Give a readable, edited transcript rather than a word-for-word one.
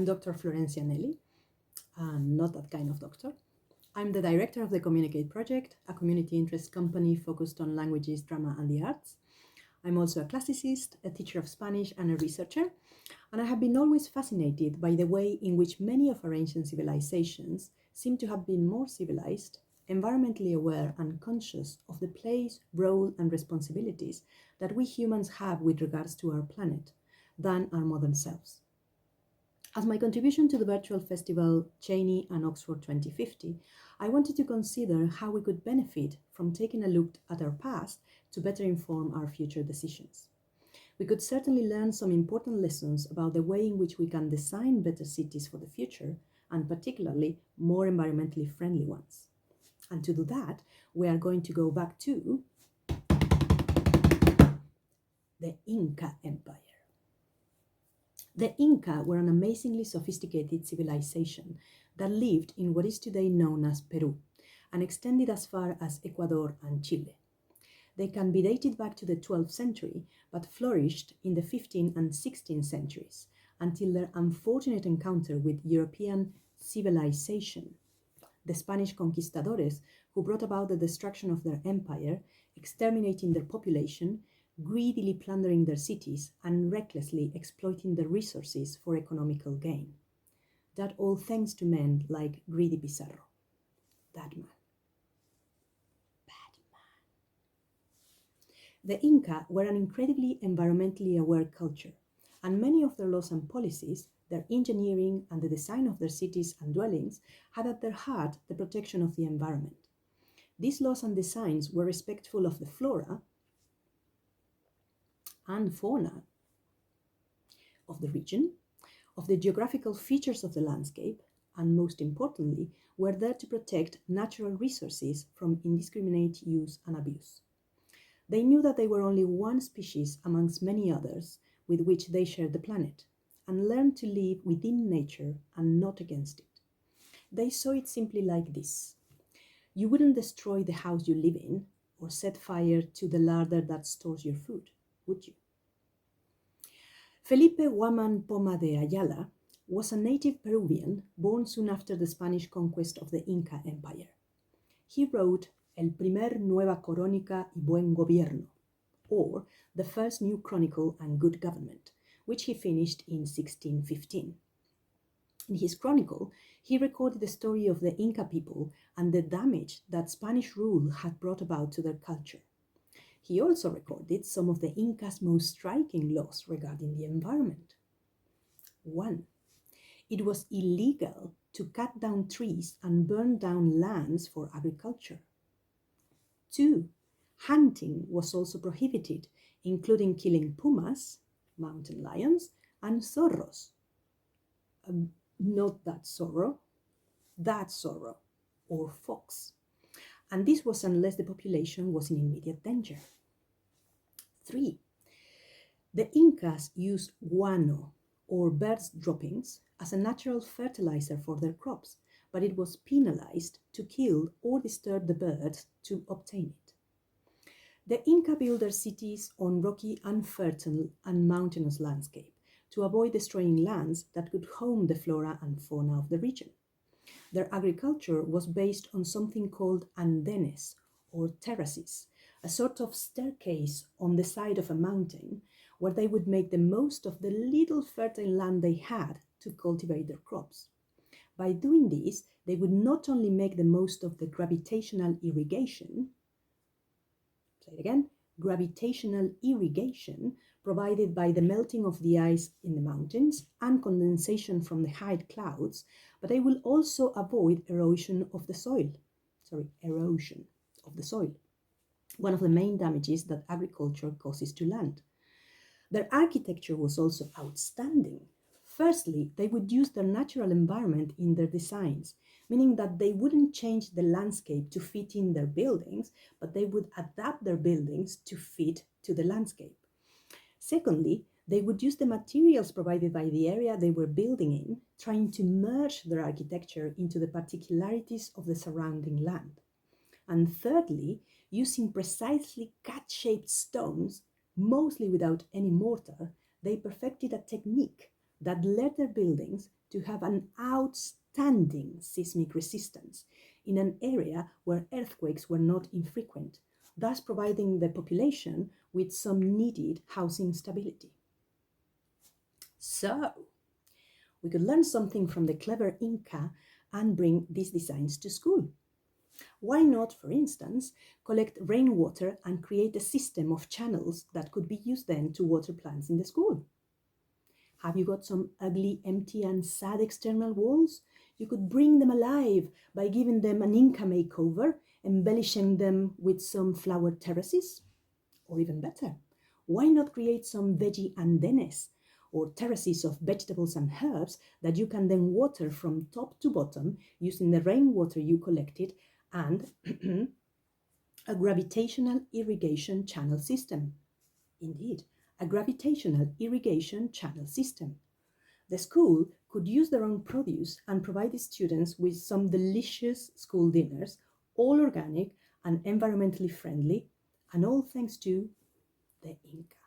Dr. Florencia Nelli, and not that kind of doctor. I'm the director of the Communicate Project, a community interest company focused on languages, drama, and the arts. I'm also a classicist, a teacher of Spanish, and a researcher, and I have been always fascinated by the way in which many of our ancient civilizations seem to have been more civilized, environmentally aware, and conscious of the place, role, and responsibilities that we humans have with regards to our planet than our modern selves. As my contribution to the virtual festival Cheney and Oxford 2050, I wanted to consider how we could benefit from taking a look at our past to better inform our future decisions. We could certainly learn some important lessons about the way in which we can design better cities for the future, and particularly more environmentally friendly ones. And to do that, we are going to go back to the Inca Empire. The Inca were an amazingly sophisticated civilization that lived in what is today known as Peru and extended as far as Ecuador and Chile. They can be dated back to the 12th century, but flourished in the 15th and 16th centuries until their unfortunate encounter with European civilization. The Spanish conquistadores, who brought about the destruction of their empire, exterminating their population, greedily plundering their cities, and recklessly exploiting their resources for economical gain. That all thanks to men like greedy Pizarro. That man. Bad man. The Inca were an incredibly environmentally aware culture, and many of their laws and policies, their engineering, and the design of their cities and dwellings had at their heart the protection of the environment. These laws and designs were respectful of the flora and fauna of the region, of the geographical features of the landscape, and most importantly, were there to protect natural resources from indiscriminate use and abuse. They knew that they were only one species amongst many others with which they shared the planet, and learned to live within nature and not against it. They saw it simply like this. You wouldn't destroy the house you live in or set fire to the larder that stores your food, would you? Felipe Guaman Poma de Ayala was a native Peruvian born soon after the Spanish conquest of the Inca Empire. He wrote El primer Nueva Crónica y Buen Gobierno, or the first New Chronicle and Good Government, which he finished in 1615. In his chronicle, he recorded the story of the Inca people and the damage that Spanish rule had brought about to their culture. He also recorded some of the Inca's most striking laws regarding the environment. 1. It was illegal to cut down trees and burn down lands for agriculture. 2. Hunting was also prohibited, including killing pumas, mountain lions, and zorros. Not that zorro, or fox. And this was unless the population was in immediate danger. 3. The Incas used guano, or birds' droppings, as a natural fertilizer for their crops, but it was penalized to kill or disturb the birds to obtain it. The Inca built their cities on rocky, unfertile, and mountainous landscape to avoid destroying lands that could home the flora and fauna of the region. Their agriculture was based on something called andenes, or terraces, a sort of staircase on the side of a mountain where they would make the most of the little fertile land they had to cultivate their crops. By doing this, they would not only make the most of the gravitational irrigation, say it again, gravitational irrigation provided by the melting of the ice in the mountains and condensation from the high clouds, but they will also avoid erosion of the soil. One of the main damages that agriculture causes to land. Their architecture was also outstanding. Firstly, they would use their natural environment in their designs, meaning that they wouldn't change the landscape to fit in their buildings, but they would adapt their buildings to fit to the landscape. Secondly, they would use the materials provided by the area they were building in, trying to merge their architecture into the particularities of the surrounding land. And thirdly, using precisely cut-shaped stones, mostly without any mortar, they perfected a technique that led their buildings to have an outstanding seismic resistance in an area where earthquakes were not infrequent, thus providing the population with some needed housing stability. So, we could learn something from the clever Inca and bring these designs to school. Why not, for instance, collect rainwater and create a system of channels that could be used then to water plants in the school? Have you got some ugly, empty, and sad external walls? You could bring them alive by giving them an Inca makeover, embellishing them with some flowered terraces. Or even better, why not create some veggie andenes, or terraces of vegetables and herbs that you can then water from top to bottom using the rainwater you collected and a gravitational irrigation channel system. Indeed, a gravitational irrigation channel system. The school could use their own produce and provide the students with some delicious school dinners, all organic and environmentally friendly, and all thanks to the Inca.